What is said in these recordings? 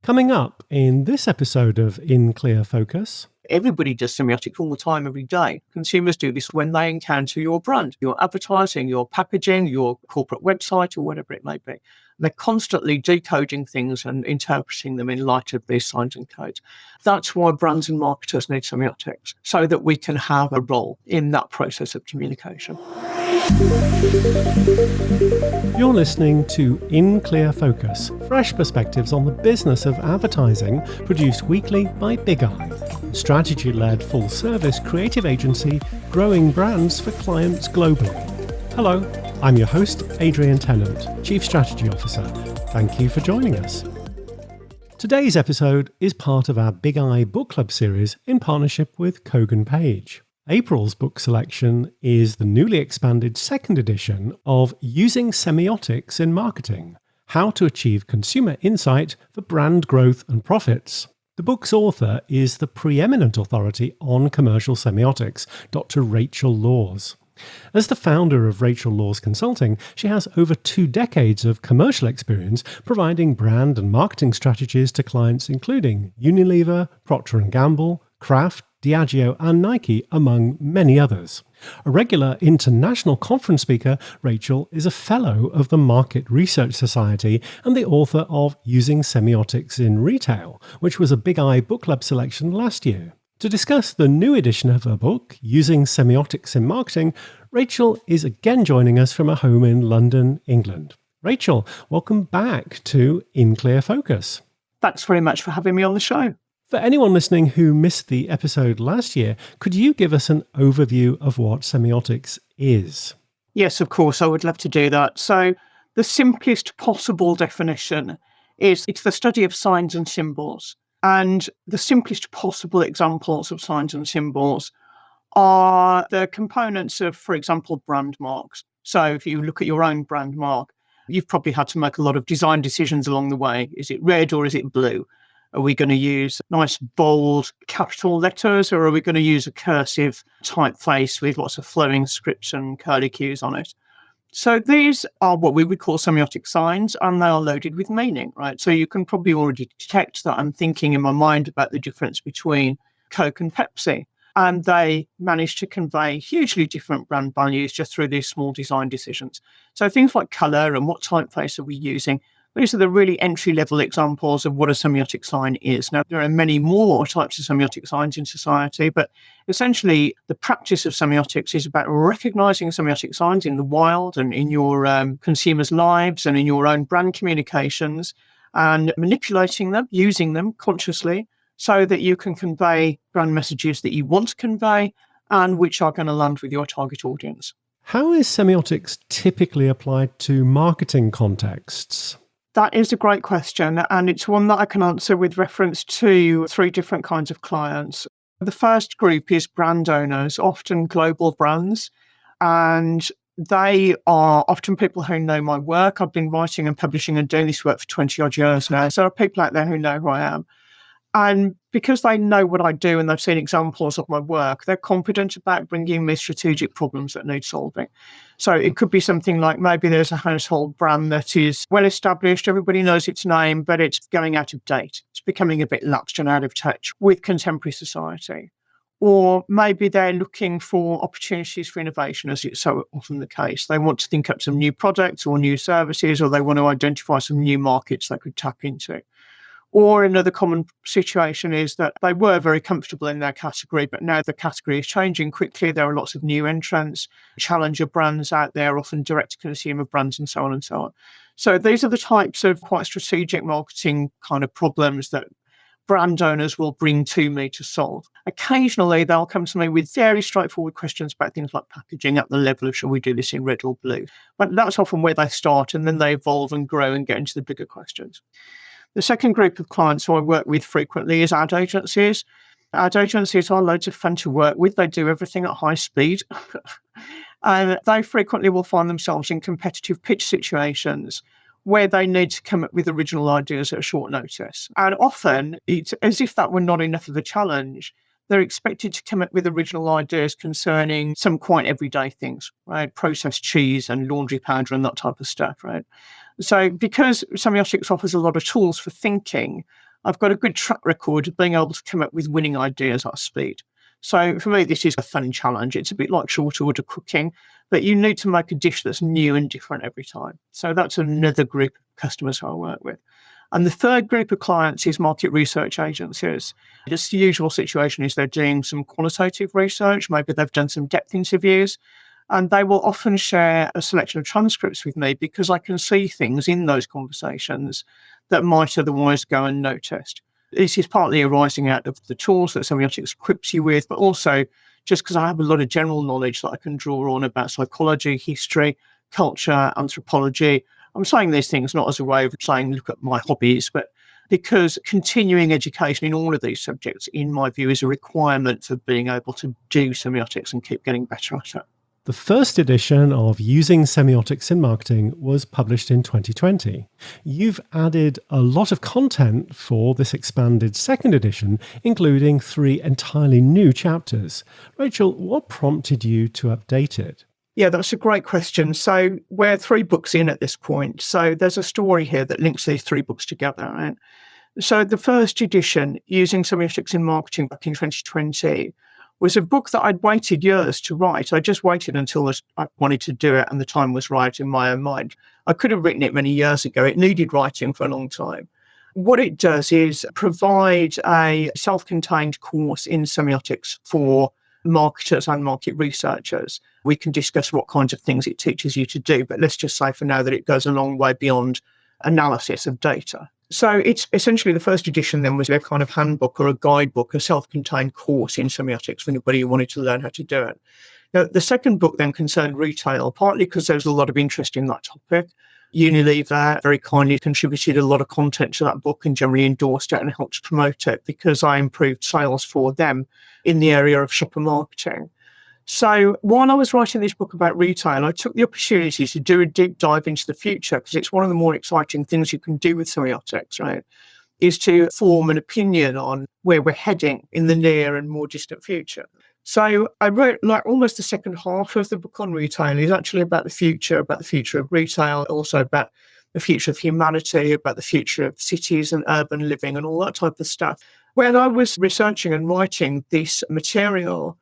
Coming up in this episode of In Clear Focus. Everybody does semiotics all the time, every day. Consumers do this when they encounter your brand, your advertising, your packaging, your corporate website, or whatever it may be. They're constantly decoding things and interpreting them in light of these signs and codes. That's why brands and marketers need semiotics, so that we can have a role in that process of communication. You're listening to In Clear Focus, fresh perspectives on the business of advertising, produced weekly by Big Eye, strategy-led full-service creative agency growing brands for clients globally. Hello, I'm your host, Adrian Tennant, Chief Strategy Officer. Thank you for joining us. Today's episode is part of our Big Eye Book Club series in partnership with Kogan Page. April's book selection is the newly expanded second edition of Using Semiotics in Marketing, How to Achieve Consumer Insight for Brand Growth and Profits. The book's author is the preeminent authority on commercial semiotics, Dr. Rachel Laws. As the founder of Rachel Laws Consulting, she has over 2 decades of commercial experience providing brand and marketing strategies to clients including Unilever, Procter & Gamble, Kraft, Diageo and Nike, among many others. A regular international conference speaker, Rachel is a fellow of the Market Research Society and the author of Using Semiotics in Retail, which was a Big Eye Book Club selection last year. To discuss the new edition of her book, Using Semiotics in Marketing, Rachel is again joining us from her home in London, England. Rachel, welcome back to In Clear Focus. Thanks very much for having me on the show. For anyone listening who missed the episode last year, could you give us an overview of what semiotics is? Yes, of course, I would love to do that. So the simplest possible definition is it's the study of signs and symbols. And the simplest possible examples of signs and symbols are the components of, for example, brand marks. So if you look at your own brand mark, you've probably had to make a lot of design decisions along the way. Is it red or is it blue? Are we going to use nice, bold, capital letters, or are we going to use a cursive typeface with lots of flowing scripts and curly cues on it? So these are what we would call semiotic signs, and they are loaded with meaning, right? So you can probably already detect that I'm thinking in my mind about the difference between Coke and Pepsi. And they manage to convey hugely different brand values just through these small design decisions. So things like colour and what typeface are we using, these are the really entry-level examples of what a semiotic sign is. Now, there are many more types of semiotic signs in society, but essentially the practice of semiotics is about recognising semiotic signs in the wild and in your consumers' lives and in your own brand communications and manipulating them, using them consciously so that you can convey brand messages that you want to convey and which are going to land with your target audience. How is semiotics typically applied to marketing contexts? That is a great question, and it's one that I can answer with reference to 3 different kinds of clients. The first group is brand owners, often global brands, and they are often people who know my work. I've been writing and publishing and doing this work for 20-odd years now, so there are people out there who know who I am. And because they know what I do and they've seen examples of my work, they're confident about bringing me strategic problems that need solving. So it could be something like maybe there's a household brand that is well established, everybody knows its name, but it's going out of date. It's becoming a bit lapsed and out of touch with contemporary society. Or maybe they're looking for opportunities for innovation, as it's so often the case. They want to think up some new products or new services, or they want to identify some new markets they could tap into. Or another common situation is that they were very comfortable in their category, but now the category is changing quickly. There are lots of new entrants, challenger brands out there, often direct-to-consumer brands and so on and so on. So these are the types of quite strategic marketing kind of problems that brand owners will bring to me to solve. Occasionally, they'll come to me with very straightforward questions about things like packaging at the level of, shall we do this in red or blue? But that's often where they start, and then they evolve and grow and get into the bigger questions. The second group of clients who I work with frequently is ad agencies. Ad agencies are loads of fun to work with. They do everything at high speed. And they frequently will find themselves in competitive pitch situations where they need to come up with original ideas at a short notice. And often, it's as if that were not enough of a challenge, they're expected to come up with original ideas concerning some quite everyday things, right? Processed cheese and laundry powder and that type of stuff, right? So because semiotics offers a lot of tools for thinking, I've got a good track record of being able to come up with winning ideas at speed. So for me, this is a fun challenge. It's a bit like short order cooking, but you need to make a dish that's new and different every time. So that's another group of customers I work with. And the third group of clients is market research agencies. Just the usual situation is they're doing some qualitative research, maybe they've done some depth interviews, and they will often share a selection of transcripts with me because I can see things in those conversations that might otherwise go unnoticed. This is partly arising out of the tools that Semiotics equips you with, but also just because I have a lot of general knowledge that I can draw on about psychology, history, culture, anthropology. I'm saying these things not as a way of saying, look at my hobbies, but because continuing education in all of these subjects, in my view, is a requirement for being able to do semiotics and keep getting better at it. The first edition of Using Semiotics in Marketing was published in 2020. You've added a lot of content for this expanded second edition, including 3 entirely new chapters. Rachel, what prompted you to update it? Yeah, that's a great question. So we're 3 books in at this point. So there's a story here that links these 3 books together, right? So the first edition, Using Semiotics in Marketing back in 2020, was a book that I'd waited years to write. I just waited until I wanted to do it and the time was right in my own mind. I could have written it many years ago. It needed writing for a long time. What it does is provide a self-contained course in semiotics for marketers and market researchers. We can discuss what kinds of things it teaches you to do, but let's just say for now that it goes a long way beyond analysis of data. So it's essentially the first edition then was a kind of handbook or a guidebook, a self-contained course in semiotics for anybody who wanted to learn how to do it. Now, the second book then concerned retail, partly because there was a lot of interest in that topic. Unilever very kindly contributed a lot of content to that book and generally endorsed it and helped promote it because I improved sales for them in the area of shopper marketing. So while I was writing this book about retail, I took the opportunity to do a deep dive into the future because it's one of the more exciting things you can do with semiotics, right? Is to form an opinion on where we're heading in the near and more distant future. So I wrote like almost the second half of the book on retail is actually about the future of retail, also about the future of humanity, about the future of cities and urban living and all that type of stuff. When I was researching and writing this material,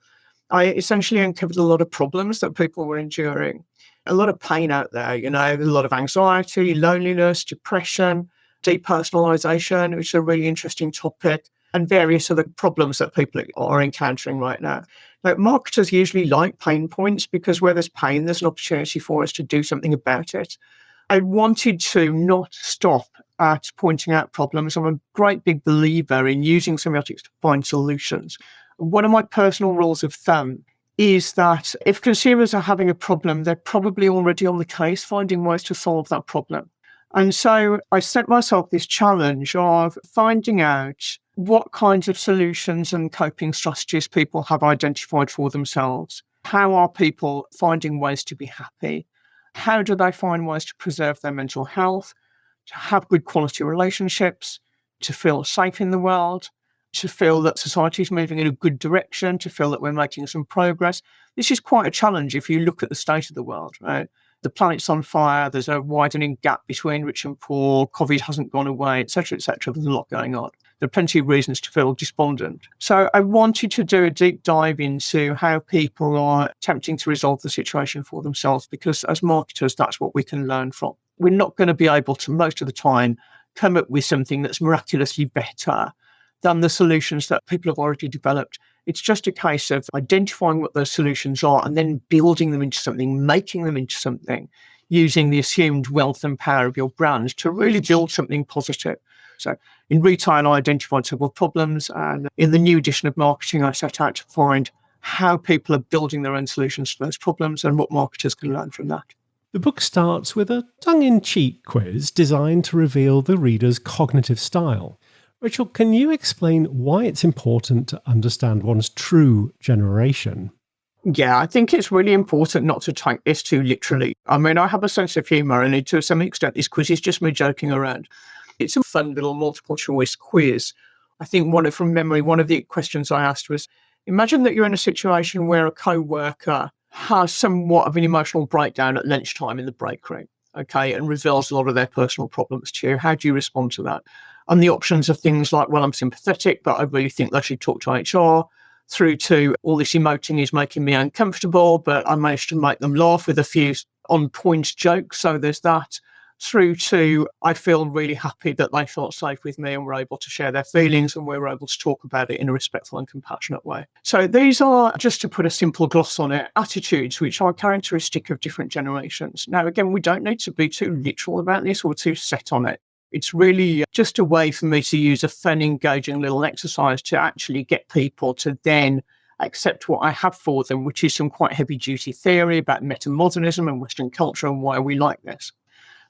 I essentially uncovered a lot of problems that people were enduring, a lot of pain out there, a lot of anxiety, loneliness, depression, depersonalization, which is a really interesting topic, and various other problems that people are encountering right now. Like marketers usually like pain points because where there's pain, there's an opportunity for us to do something about it. I wanted to not stop at pointing out problems. I'm a great big believer in using semiotics to find solutions. One of my personal rules of thumb is that if consumers are having a problem, they're probably already on the case finding ways to solve that problem. And so I set myself this challenge of finding out what kinds of solutions and coping strategies people have identified for themselves. How are people finding ways to be happy? How do they find ways to preserve their mental health, to have good quality relationships, to feel safe in the world, to feel that society is moving in a good direction, to feel that we're making some progress. This is quite a challenge if you look at the state of the world, right? The planet's on fire, there's a widening gap between rich and poor, COVID hasn't gone away, etc., etc. There's a lot going on. There are plenty of reasons to feel despondent. So I wanted to do a deep dive into how people are attempting to resolve the situation for themselves, because as marketers, that's what we can learn from. We're not going to be able to, most of the time, come up with something that's miraculously better than the solutions that people have already developed. It's just a case of identifying what those solutions are and then building them into something, making them into something, using the assumed wealth and power of your brand to really build something positive. So in retail, I identified several problems, and in the new edition of marketing, I set out to find how people are building their own solutions to those problems and what marketers can learn from that. The book starts with a tongue-in-cheek quiz designed to reveal the reader's cognitive style. Rachel, can you explain why it's important to understand one's true generation? Yeah, I think it's really important not to take this too literally. I mean, I have a sense of humour, and to some extent, this quiz is just me joking around. It's a fun little multiple choice quiz. I think from memory, one of the questions I asked was, imagine that you're in a situation where a co-worker has somewhat of an emotional breakdown at lunchtime in the break room, okay, and reveals a lot of their personal problems to you. How do you respond to that? And the options are things like, well, I'm sympathetic, but I really think they should talk to HR, through to all this emoting is making me uncomfortable, but I managed to make them laugh with a few on-point jokes. So there's that, through to I feel really happy that they felt safe with me and were able to share their feelings and we were able to talk about it in a respectful and compassionate way. So these are, just to put a simple gloss on it, attitudes which are characteristic of different generations. Now, again, we don't need to be too literal about this or too set on it. It's really just a way for me to use a fun, engaging little exercise to actually get people to then accept what I have for them, which is some quite heavy-duty theory about metamodernism and Western culture and why we like this.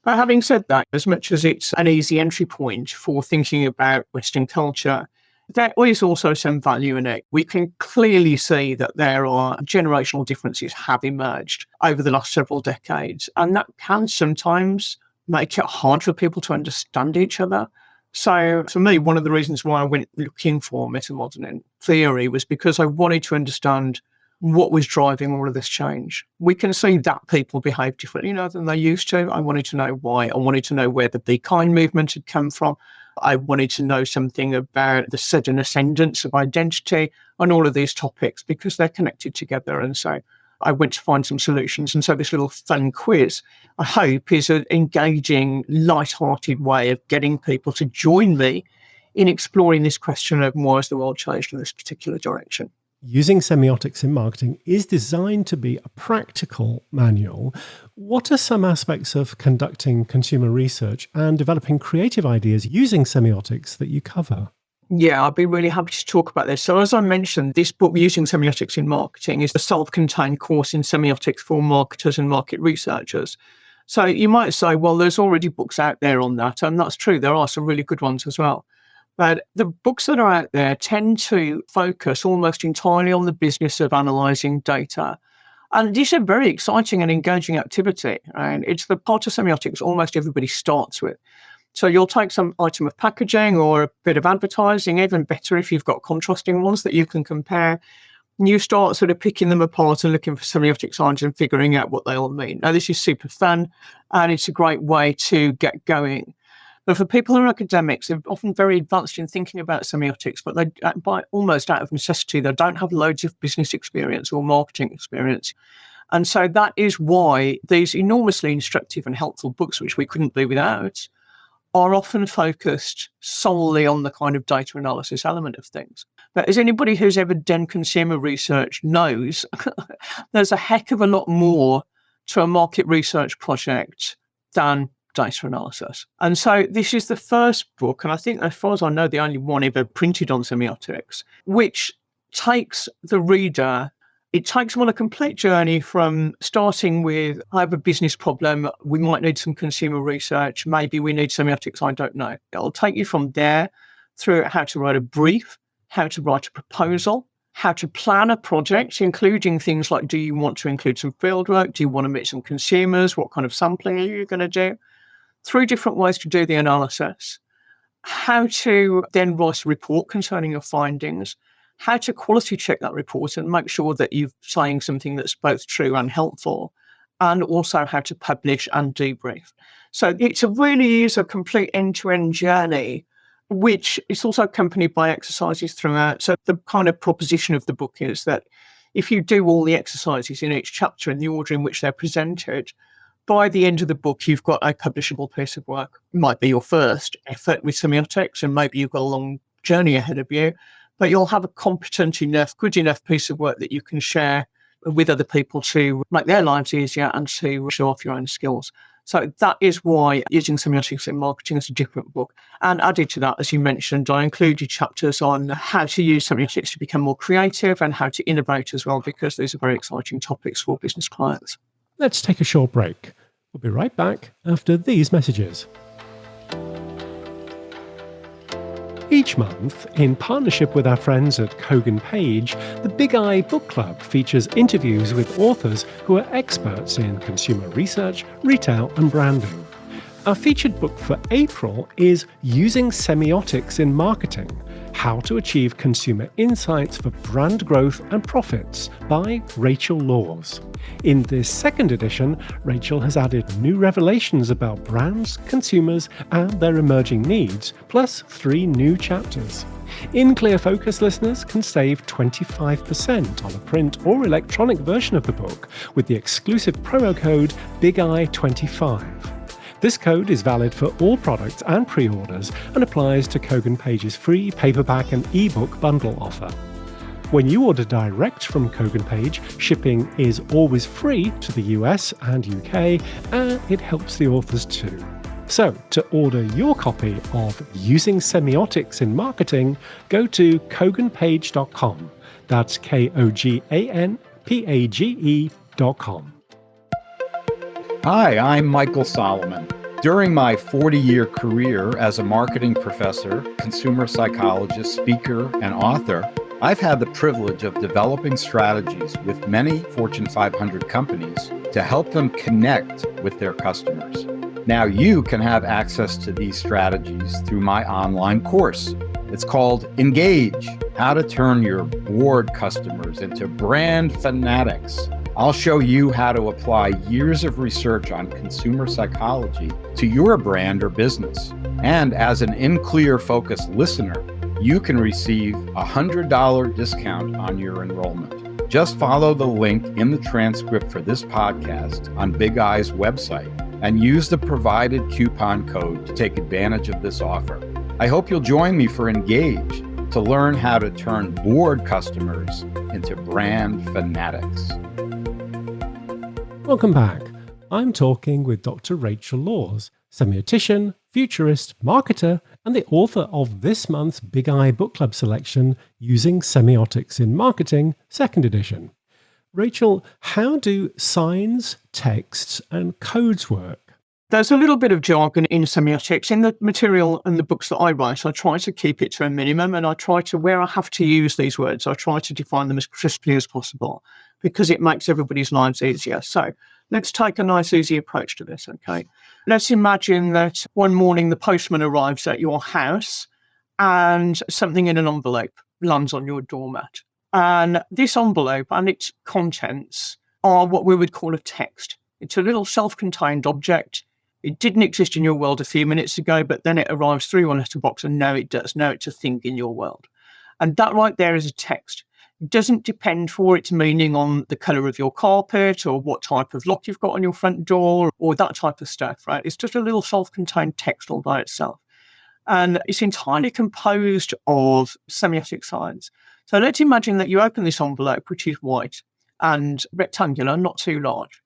But having said that, as much as it's an easy entry point for thinking about Western culture, there is also some value in it. We can clearly see that there are generational differences have emerged over the last several decades, and that can sometimes make it hard for people to understand each other. So for me, one of the reasons why I went looking for metamodern theory was because I wanted to understand what was driving all of this change. We can see that people behave differently now than they used to. I wanted to know why. I wanted to know where the Be Kind movement had come from. I wanted to know something about the sudden ascendance of identity and all of these topics because they're connected together. And so I went to find some solutions. And so this little fun quiz, I hope, is an engaging, light-hearted way of getting people to join me in exploring this question of why has the world changed in this particular direction. Using semiotics in marketing is designed to be a practical manual. What are some aspects of conducting consumer research and developing creative ideas using semiotics that you cover? Yeah, I'd be really happy to talk about this. So as I mentioned, this book, Using Semiotics in Marketing, is a self-contained course in semiotics for marketers and market researchers. So you might say, well, there's already books out there on that. And that's true. There are some really good ones as well. But the books that are out there tend to focus almost entirely on the business of analysing data. And this is a very exciting and engaging activity. And it's the part of semiotics almost everybody starts with. So you'll take some item of packaging or a bit of advertising, even better if you've got contrasting ones that you can compare. And you start sort of picking them apart and looking for semiotic signs and figuring out what they all mean. Now, this is super fun and it's a great way to get going. But for people who are academics, they're often very advanced in thinking about semiotics, but they, by almost out of necessity, they don't have loads of business experience or marketing experience. And so that is why these enormously instructive and helpful books, which we couldn't do without, are often focused solely on the kind of data analysis element of things. But as anybody who's ever done consumer research knows, there's a heck of a lot more to a market research project than data analysis. And so this is the first book, and I think as far as I know, the only one ever printed on semiotics, which takes the reader, it takes them on a complete journey from starting with, I have a business problem, we might need some consumer research, maybe we need semiotics, I don't know. It'll take you from there through how to write a brief, how to write a proposal, how to plan a project, including things like, do you want to include some fieldwork? Do you want to meet some consumers? What kind of sampling are you going to do? 3 different ways to do the analysis, how to then write a report concerning your findings, how to quality check that report and make sure that you're saying something that's both true and helpful, and also how to publish and debrief. So it really is a complete end-to-end journey, which is also accompanied by exercises throughout. So the kind of proposition of the book is that if you do all the exercises in each chapter in the order in which they're presented, by the end of the book, you've got a publishable piece of work. It might be your first effort with semiotics, and maybe you've got a long journey ahead of you, but you'll have a competent enough, good enough piece of work that you can share with other people to make their lives easier and to show off your own skills. So that is why Using Semiotics in Marketing is a different book. And added to that, as you mentioned, I included chapters on how to use semiotics to become more creative and how to innovate as well, because these are very exciting topics for business clients. Let's take a short break. We'll be right back after these messages. Each month, in partnership with our friends at Kogan Page, the Big Eye Book Club features interviews with authors who are experts in consumer research, retail and branding. Our featured book for April is Using Semiotics in Marketing: How to Achieve Consumer Insights for Brand Growth and Profits by Rachel Laws. In this second edition, Rachel has added new revelations about brands, consumers, and their emerging needs, plus 3 new chapters. In Clear Focus listeners can save 25% on a print or electronic version of the book with the exclusive promo code BIGEYE25. This code is valid for all products and pre-orders and applies to Kogan Page's free paperback and ebook bundle offer. When you order direct from Kogan Page, shipping is always free to the US and UK, and it helps the authors too. So, to order your copy of Using Semiotics in Marketing, go to koganpage.com. That's KOGANPAGE.com. Hi, I'm Michael Solomon. During my 40-year career as a marketing professor, consumer psychologist, speaker, and author, I've had the privilege of developing strategies with many Fortune 500 companies to help them connect with their customers. Now you can have access to these strategies through my online course. It's called Engage: How to Turn Your Bored Customers into Brand Fanatics. I'll show you how to apply years of research on consumer psychology to your brand or business. And as an In Clear Focus listener, you can receive a $100 discount on your enrollment. Just follow the link in the transcript for this podcast on Big Eye's website and use the provided coupon code to take advantage of this offer. I hope you'll join me for Engage to learn how to turn bored customers into brand fanatics. Welcome back. I'm talking with Dr. Rachel Laws, semiotician, futurist, marketer, and the author of this month's Big Eye Book Club selection, Using Semiotics in Marketing, 2nd edition. Rachel, how do signs, texts, and codes work? There's a little bit of jargon in semiotics. In the material and the books that I write, I try to keep it to a minimum, and I try to, where I have to use these words, I try to define them as crisply as possible because it makes everybody's lives easier. So let's take a nice, easy approach to this, okay? Let's imagine that one morning the postman arrives at your house and something in an envelope lands on your doormat. And this envelope and its contents are what we would call a text. It's a little self-contained object. It didn't exist in your world a few minutes ago, but then it arrives through your letterbox and now it does. Now it's a thing in your world. And that right there is a text. It doesn't depend for its meaning on the colour of your carpet or what type of lock you've got on your front door or that type of stuff, right? It's just a little self-contained text all by itself. And it's entirely composed of semiotic signs. So let's imagine that you open this envelope, which is white and rectangular, not too large.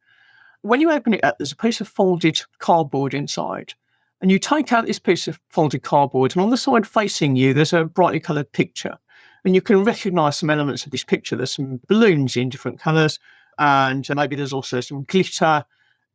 When you open it up, there's a piece of folded cardboard inside. And you take out this piece of folded cardboard, and on the side facing you, there's a brightly coloured picture. And you can recognise some elements of this picture. There's some balloons in different colours, and maybe there's also some glitter,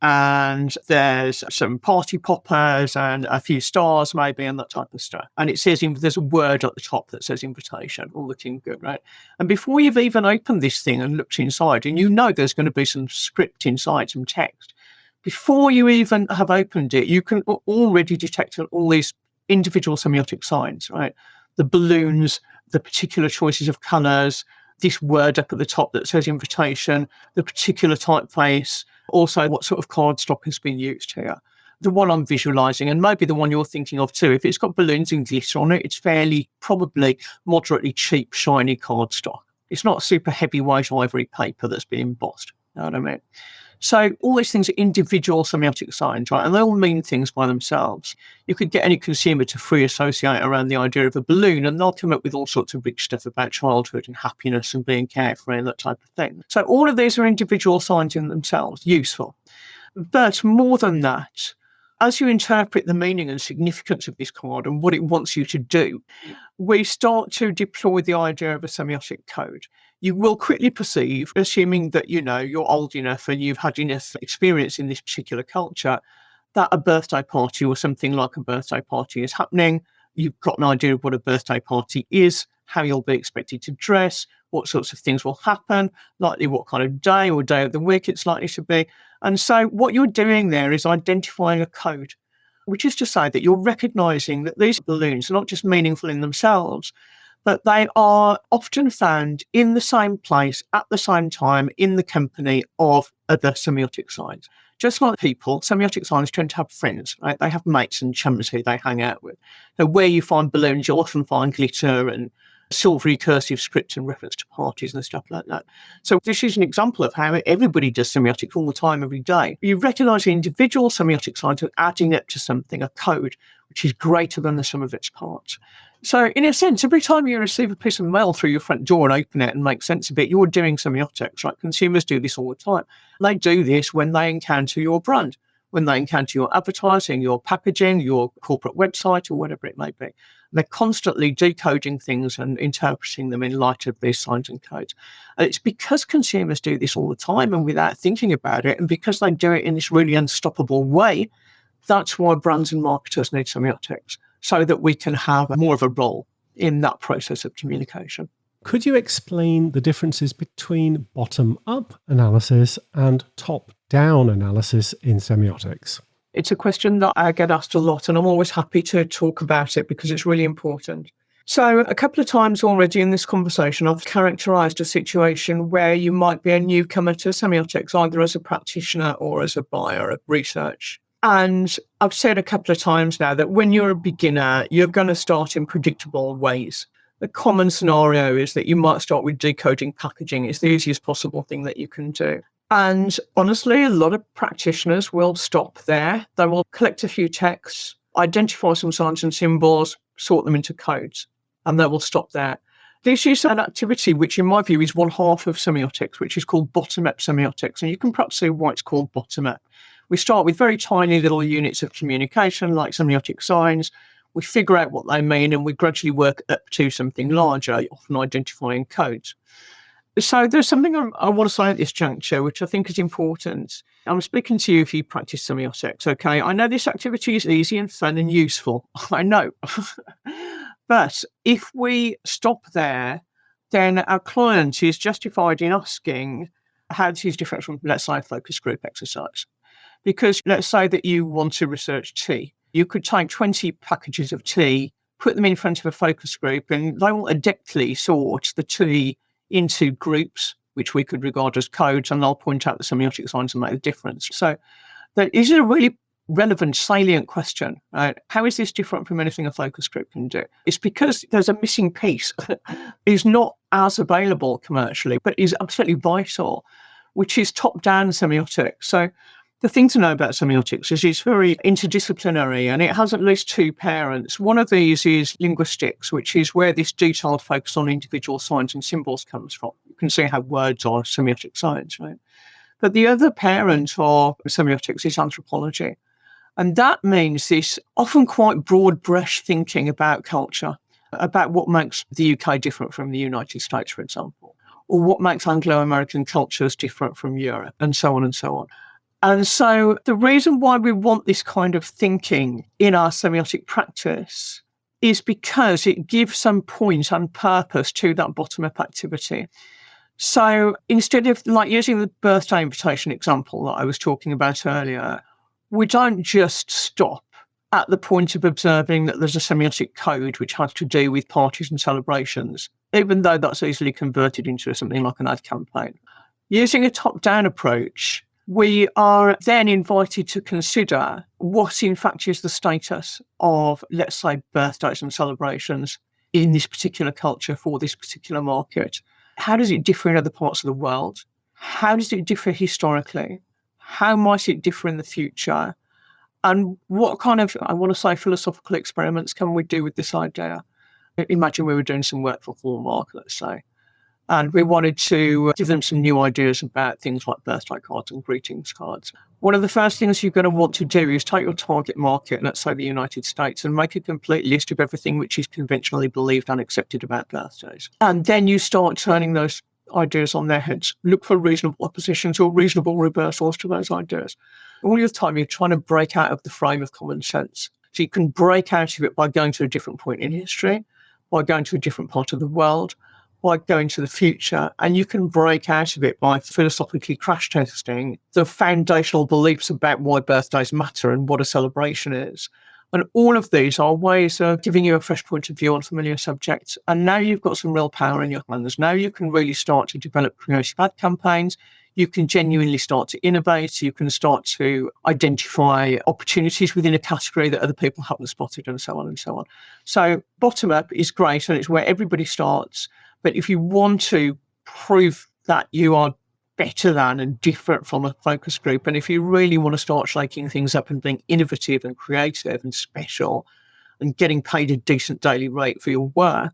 and there's some party poppers and a few stars maybe and that type of stuff. And it says, there's a word at the top that says invitation, all looking good, right? And before you've even opened this thing and looked inside, and you know there's going to be some script inside, some text, before you even have opened it, you can already detect all these individual semiotic signs, right? The balloons, the particular choices of colours, this word up at the top that says invitation, the particular typeface, also what sort of cardstock has been used here. The one I'm visualising, and maybe the one you're thinking of too, if it's got balloons and glitter on it, it's fairly, probably moderately cheap, shiny cardstock. It's not super heavyweight ivory paper that's been embossed. You know what I mean? So all these things are individual semiotic signs, right? And they all mean things by themselves. You could get any consumer to free associate around the idea of a balloon, and they'll come up with all sorts of rich stuff about childhood and happiness and being carefree and that type of thing. So all of these are individual signs in themselves, useful. But more than that, as you interpret the meaning and significance of this card and what it wants you to do, we start to deploy the idea of a semiotic code. You will quickly perceive, assuming that you're old enough and you've had enough experience in this particular culture, that a birthday party or something like a birthday party is happening. You've got an idea of what a birthday party is, how you'll be expected to dress, what sorts of things will happen, likely what kind of day or day of the week it's likely to be. And so what you're doing there is identifying a code. which is to say that you're recognizing that these balloons are not just meaningful in themselves, but they are often found in the same place at the same time in the company of other semiotic signs. Just like people, semiotic signs tend to have friends, right? They have mates and chums who they hang out with. So where you find balloons, you'll often find glitter and silvery cursive script in reference to parties and stuff like that. So this is an example of how everybody does semiotics all the time, every day. You recognise the individual semiotic signs are adding up to something, a code, which is greater than the sum of its parts. So in a sense, every time you receive a piece of mail through your front door and open it and make sense of it, you're doing semiotics, right? Consumers do this all the time. They do this when they encounter your brand, when they encounter your advertising, your packaging, your corporate website, or whatever it may be. They're constantly decoding things and interpreting them in light of these signs and codes. And it's because consumers do this all the time and without thinking about it, and because they do it in this really unstoppable way, that's why brands and marketers need semiotics, so that we can have more of a role in that process of communication. Could you explain the differences between bottom-up analysis and top-down analysis in semiotics? It's a question that I get asked a lot, and I'm always happy to talk about it because it's really important. So a couple of times already in this conversation, I've characterised a situation where you might be a newcomer to semiotics, either as a practitioner or as a buyer of research. And I've said a couple of times now that when you're a beginner, you're going to start in predictable ways. The common scenario is that you might start with decoding packaging. It's the easiest possible thing that you can do. And honestly, a lot of practitioners will stop there. They will collect a few texts, identify some signs and symbols, sort them into codes, and they will stop there. This is an activity which, in my view, is one half of semiotics, which is called bottom-up semiotics. And you can perhaps see why it's called bottom-up. We start with very tiny little units of communication, like semiotic signs. We figure out what they mean, and we gradually work up to something larger, often identifying codes. So there's something I want to say at this juncture, which I think is important. I'm speaking to you if you practice semiotics, okay? I know this activity is easy and fun and useful. I know. But if we stop there, then our client is justified in asking how this is different from, let's say, a focus group exercise. Because let's say that you want to research tea. You could take 20 packages of tea, put them in front of a focus group, and they will adeptly sort the tea into groups, which we could regard as codes, and they'll point out the semiotic signs and make the difference. So that is a really relevant, salient question, right? How is this different from anything a focus group can do? It's because there's a missing piece that is not as available commercially, but is absolutely vital, which is top-down semiotics. So the thing to know about semiotics is it's very interdisciplinary, and it has at least two parents. One of these is linguistics, which is where this detailed focus on individual signs and symbols comes from. You can see how words are semiotic signs, right? But the other parent of semiotics is anthropology. And that means this often quite broad brush thinking about culture, about what makes the UK different from the United States, for example, or what makes Anglo-American cultures different from Europe, and so on and so on. And so the reason why we want this kind of thinking in our semiotic practice is because it gives some point and purpose to that bottom-up activity. So instead of like using the birthday invitation example that I was talking about earlier, we don't just stop at the point of observing that there's a semiotic code which has to do with parties and celebrations, even though that's easily converted into something like an ad campaign. Using a top-down approach, we are then invited to consider what in fact is the status of, let's say, birthdays and celebrations in this particular culture for this particular market. How does it differ in other parts of the world? How does it differ historically? How might it differ in the future? And what kind of, I want to say, philosophical experiments can we do with this idea? Imagine we were doing some work for Hallmark, let's say, and we wanted to give them some new ideas about things like birthday cards and greetings cards. One of the first things you're going to want to do is take your target market, let's say the United States, and make a complete list of everything which is conventionally believed and accepted about birthdays. And then you start turning those ideas on their heads. Look for reasonable oppositions or reasonable reversals to those ideas. All the time you're trying to break out of the frame of common sense. So you can break out of it by going to a different point in history, by going to a different part of the world, by going to the future, and you can break out of it by philosophically crash testing the foundational beliefs about why birthdays matter and what a celebration is. And all of these are ways of giving you a fresh point of view on familiar subjects. And now you've got some real power in your hands. Now you can really start to develop creative ad campaigns. You can genuinely start to innovate. You can start to identify opportunities within a category that other people haven't spotted, and so on and so on. So bottom up is great, and it's where everybody starts. But if you want to prove that you are better than and different from a focus group, and if you really want to start shaking things up and being innovative and creative and special and getting paid a decent daily rate for your work,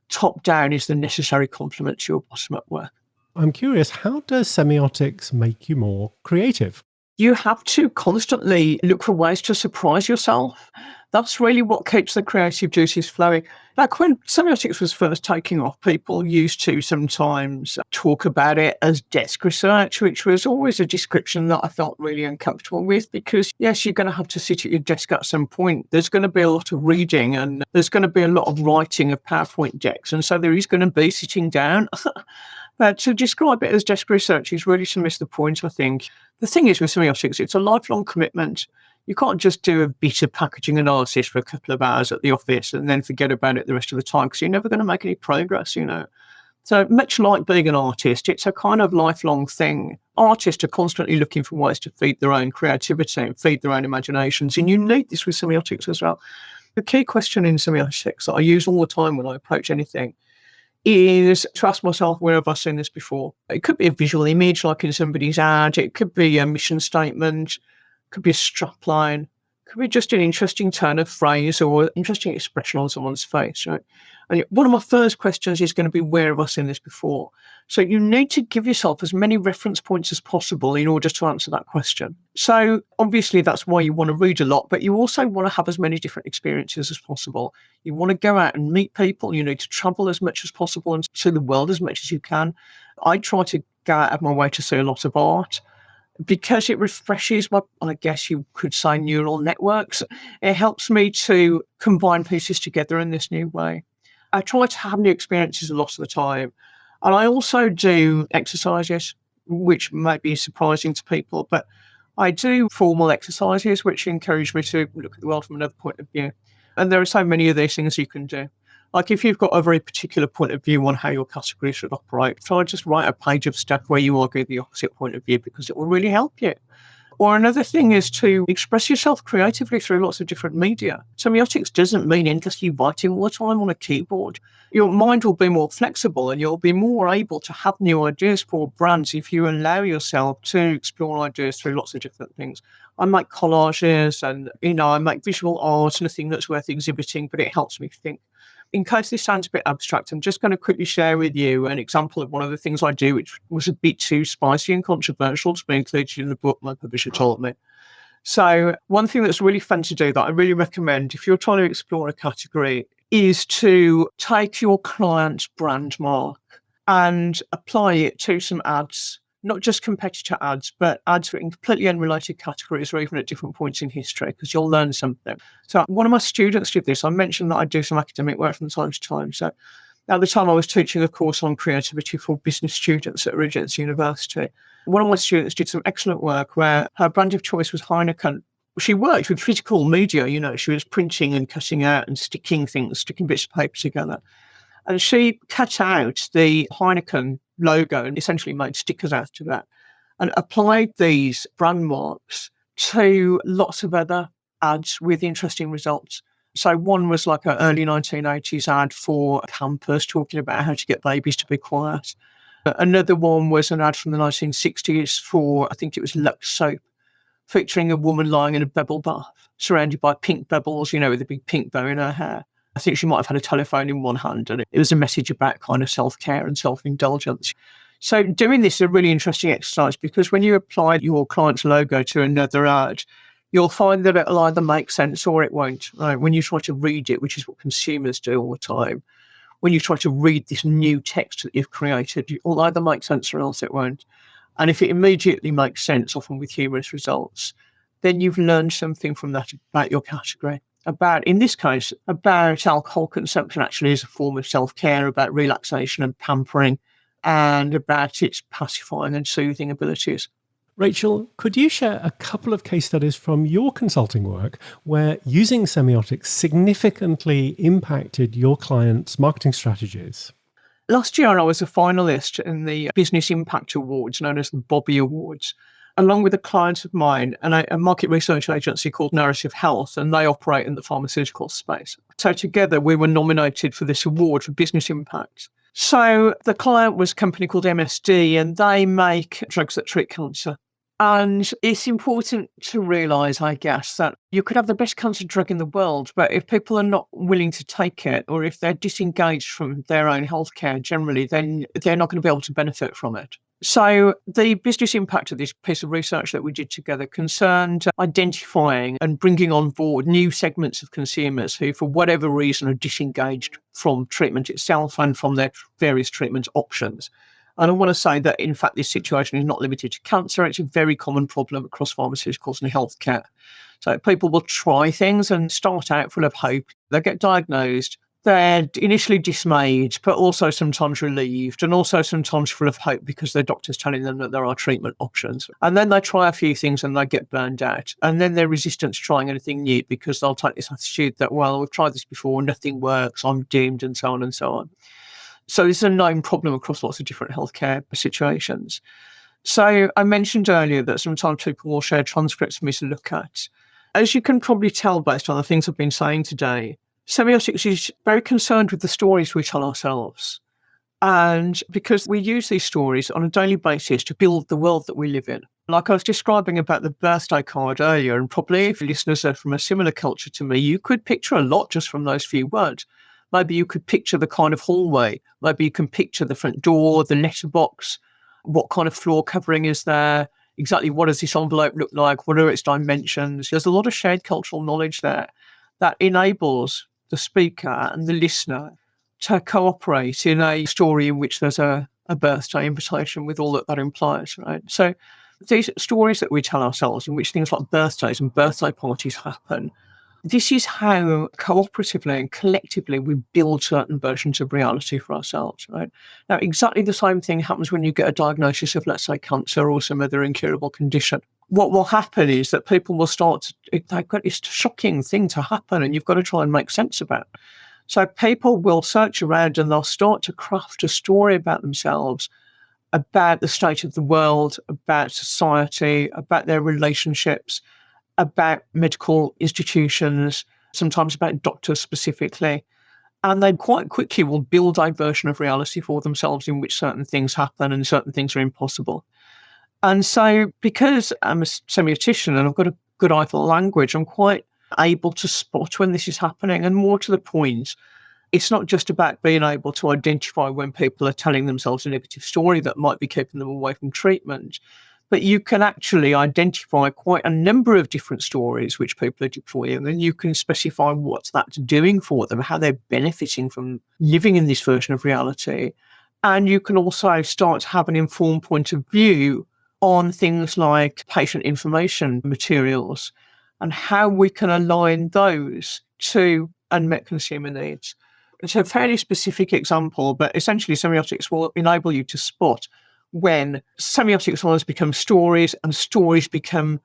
top down is the necessary complement to your bottom up work. I'm curious, how does semiotics make you more creative? You have to constantly look for ways to surprise yourself. That's really what keeps the creative juices flowing. Like when semiotics was first taking off, people used to sometimes talk about it as desk research, which was always a description that I felt really uncomfortable with, because yes, you're going to have to sit at your desk at some point. There's going to be a lot of reading and there's going to be a lot of writing of PowerPoint decks. And so there is going to be sitting down. But to describe it as desk research is really to miss the point, I think. The thing is with semiotics, it's a lifelong commitment. You can't just do a bit of packaging analysis for a couple of hours at the office and then forget about it the rest of the time, because you're never going to make any progress, you know. So much like being an artist, it's a kind of lifelong thing. Artists are constantly looking for ways to feed their own creativity and feed their own imaginations, and you need this with semiotics as well. The key question in semiotics that I use all the time when I approach anything is to ask myself, where have I seen this before? It could be a visual image like in somebody's ad, it could be a mission statement, it could be a strapline, it could be just an interesting turn of phrase or an interesting expression on someone's face, right? And one of my first questions is going to be, where have I seen this before? So you need to give yourself as many reference points as possible in order to answer that question. So obviously that's why you want to read a lot, but you also want to have as many different experiences as possible. You want to go out and meet people. You need to travel as much as possible and see the world as much as you can. I try to go out of my way to see a lot of art, because it refreshes my, I guess you could say, neural networks. It helps me to combine pieces together in this new way. I try to have new experiences a lot of the time. And I also do exercises, which might be surprising to people, but I do formal exercises which encourage me to look at the world from another point of view. And there are so many of these things you can do. Like if you've got a very particular point of view on how your category should operate, try just write a page of stuff where you argue the opposite point of view, because it will really help you. Or another thing is to express yourself creatively through lots of different media. Semiotics doesn't mean endlessly writing all the time on a keyboard. Your mind will be more flexible and you'll be more able to have new ideas for brands if you allow yourself to explore ideas through lots of different things. I make collages and, I make visual art, nothing that's worth exhibiting, but it helps me think. In case this sounds a bit abstract, I'm just going to quickly share with you an example of one of the things I do, which was a bit too spicy and controversial to be included in the book my publisher told me. So one thing that's really fun to do that I really recommend if you're trying to explore a category is to take your client's brand mark and apply it to some ads, not just competitor ads, but ads in completely unrelated categories or even at different points in history, because you'll learn something. So one of my students did this. I mentioned that I do some academic work from time to time. So at the time I was teaching a course on creativity for business students at Regent's University. One of my students did some excellent work where her brand of choice was Heineken. She worked with physical media, she was printing and cutting out and sticking bits of paper together. And she cut out the Heineken logo and essentially made stickers out of that and applied these brand marks to lots of other ads with interesting results. So one was like an early 1980s ad for a campus talking about how to get babies to be quiet. Another one was an ad from the 1960s for, I think it was Lux soap, featuring a woman lying in a bubble bath surrounded by pink bubbles, with a big pink bow in her hair. I think she might have had a telephone in one hand, and it was a message about kind of self-care and self-indulgence. So doing this is a really interesting exercise, because when you apply your client's logo to another ad, you'll find that it'll either make sense or it won't. Right? When you try to read it, which is what consumers do all the time, when you try to read this new text that you've created, it will either make sense or else it won't. And if it immediately makes sense, often with humorous results, then you've learned something from that about your category. about, in this case, about alcohol consumption actually as a form of self-care, about relaxation and pampering, and about its pacifying and soothing abilities. Rachel, could you share a couple of case studies from your consulting work where using semiotics significantly impacted your clients' marketing strategies? Last year, I was a finalist in the Business Impact Awards, known as the Bobby Awards, along with a client of mine and a market research agency called Narrative Health, and they operate in the pharmaceutical space. So together, we were nominated for this award for business impact. So the client was a company called MSD, and they make drugs that treat cancer. And it's important to realise, I guess, that you could have the best cancer drug in the world, but if people are not willing to take it, or if they're disengaged from their own healthcare generally, then they're not going to be able to benefit from it. So the business impact of this piece of research that we did together concerned identifying and bringing on board new segments of consumers who, for whatever reason, are disengaged from treatment itself and from their various treatment options. And I want to say that, in fact, this situation is not limited to cancer. It's a very common problem across pharmaceuticals and healthcare. So people will try things and start out full of hope. They get diagnosed. They're initially dismayed, but also sometimes relieved, and also sometimes full of hope because their doctor's telling them that there are treatment options. And then they try a few things and they get burned out. And then they're resistant to trying anything new because they'll take this attitude that, well, we've tried this before, nothing works, I'm doomed, and so on and so on. So this is a known problem across lots of different healthcare situations. So I mentioned earlier that sometimes people will share transcripts for me to look at. As you can probably tell based on the things I've been saying today, semiotics is very concerned with the stories we tell ourselves. And because we use these stories on a daily basis to build the world that we live in. Like I was describing about the birthday card earlier, and probably if listeners are from a similar culture to me, you could picture a lot just from those few words. Maybe you could picture the kind of hallway. Maybe you can picture the front door, the letterbox, what kind of floor covering is there, exactly what does this envelope look like, what are its dimensions. There's a lot of shared cultural knowledge there that enables the speaker and the listener to cooperate in a story in which there's a birthday invitation with all that implies, right? So these stories that we tell ourselves in which things like birthdays and birthday parties happen, this is how cooperatively and collectively we build certain versions of reality for ourselves, right? Now, exactly the same thing happens when you get a diagnosis of, let's say, cancer or some other incurable condition. What will happen is that people will start to, they've got this shocking thing to happen and you've got to try and make sense about it. So people will search around and they'll start to craft a story about themselves, about the state of the world, about society, about their relationships, about medical institutions, sometimes about doctors specifically. And they quite quickly will build a version of reality for themselves in which certain things happen and certain things are impossible. And so because I'm a semiotician and I've got a good eye for language, I'm quite able to spot when this is happening. And more to the point, it's not just about being able to identify when people are telling themselves a negative story that might be keeping them away from treatment, but you can actually identify quite a number of different stories which people are deploying, and you can specify what that's doing for them, how they're benefiting from living in this version of reality. And you can also start to have an informed point of view on things like patient information materials and how we can align those to unmet consumer needs. It's a fairly specific example, but essentially semiotics will enable you to spot when semiotics almost become stories and stories become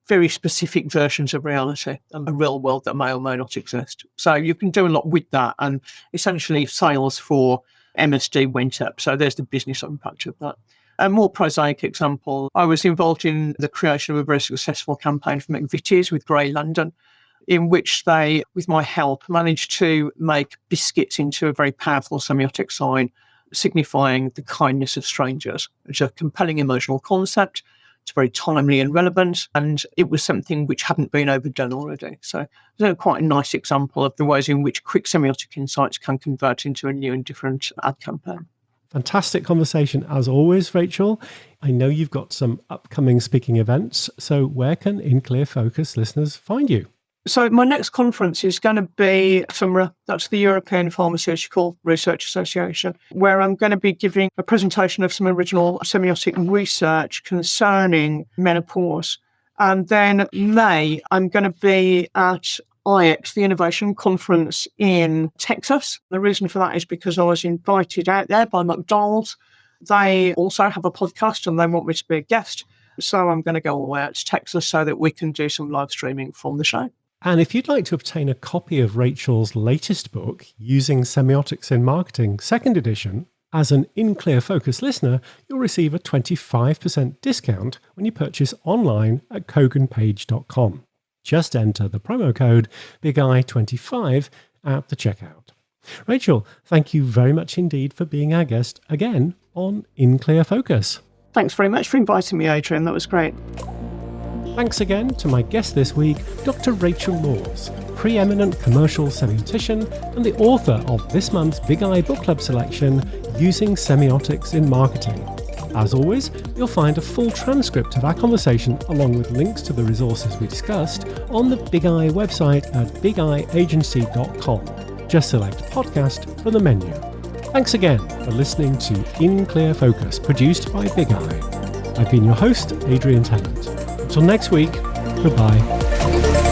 very specific versions of reality and a real world that may or may not exist. So you can do a lot with that. And essentially sales for MSD went up. So there's the business impact of that. A more prosaic example, I was involved in the creation of a very successful campaign for McVitie's with Grey London, in which they, with my help, managed to make biscuits into a very powerful semiotic sign signifying the kindness of strangers. It's a compelling emotional concept. It's very timely and relevant, and it was something which hadn't been overdone already. So it's quite a nice example of the ways in which quick semiotic insights can convert into a new and different ad campaign. Fantastic conversation as always, Rachel. I know you've got some upcoming speaking events, so where can In Clear Focus listeners find you? So my next conference is going to be FMRA, that's the European Pharmaceutical Research Association, where I'm going to be giving a presentation of some original semiotic research concerning menopause. And then May, I'm going to be at IX, the Innovation Conference in Texas. The reason for that is because I was invited out there by McDonald's. They also have a podcast and they want me to be a guest. So I'm going to go all the way out to Texas so that we can do some live streaming from the show. And if you'd like to obtain a copy of Rachel's latest book, Using Semiotics in Marketing, 2nd edition, as an In Clear Focus listener, you'll receive a 25% discount when you purchase online at koganpage.com. Just enter the promo code BIGEYE25 at the checkout. Rachel, thank you very much indeed for being our guest again on In Clear Focus. Thanks very much for inviting me, Adrian. That was great. Thanks again to my guest this week, Dr. Rachel Laws, preeminent commercial semiotician and the author of this month's Big Eye Book Club selection, Using Semiotics in Marketing. As always, you'll find a full transcript of our conversation along with links to the resources we discussed on the Big Eye website at bigeyeagency.com. Just select podcast from the menu. Thanks again for listening to In Clear Focus, produced by Big Eye. I've been your host, Adrian Tennant. Until next week, goodbye.